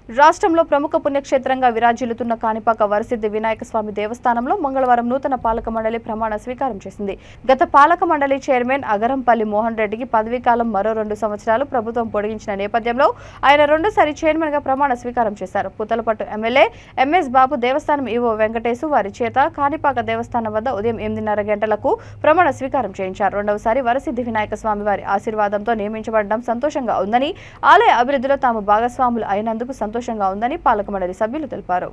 రాష్ట్రంలో ప్రముఖ పుణ్యక్షేత్రంగా విరాజిల్లుతున్న కాణిపాక వరసిద్ధి వినాయక స్వామి దేవస్థానంలో మంగళవారం నూతన పాలక మండలి ప్రమాణ స్వీకారం చేసింది. గత పాలక మండలి చైర్మన్ అగరంపల్లి మోహన్ రెడ్డికి పదవీకాలం మరో 2 సంవత్సరాలు ప్రభుత్వం పొడిగించిన నేపథ్యంలో ఆయన రెండోసారి చైర్మన్ గా ప్రమాణ స్వీకారం చేశారు. పుతలపట్టు ఎమ్మెల్యే ఎంఎస్ బాబు దేవస్థానం ఈవో వెంకటేశు వారి చేత కాణిపాక దేవస్థానం వద్ద ఉదయం 8:30 గంటలకు ప్రమాణ స్వీకారం చేయించారు. రెండవసారి వరసిద్ధి వినాయక స్వామి వారి ఆశీర్వాదంతో నియమించబడడం సంతోషంగా ఉందని, ఆలయ అభివృద్ధిలో తాము భాగస్వాములు అయినందుకు సంతోషంగా ఉందని పాలక మండలి సభ్యులు తెలిపారు.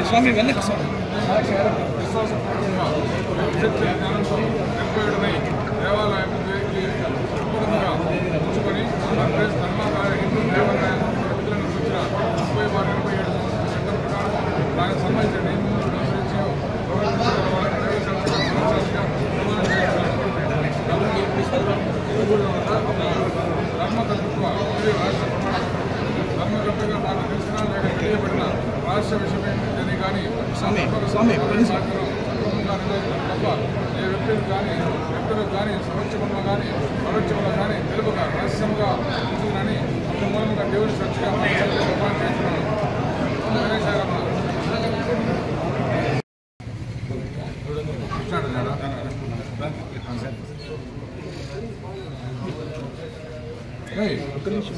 स्वामी वेनक రాష్ట్ర విషయమే కానీ स्वामी ఏ వ్యక్తులు కానీ సంవత్సరంలో కానీ పరోక్షంలో కానీ తెలుగుగా రహస్యంగా ఉంటుందని అందు మూలంగా దేవుడి సచ్చిగా ప్రమాణం చేస్తున్నాను. ఒక్క నిమిషం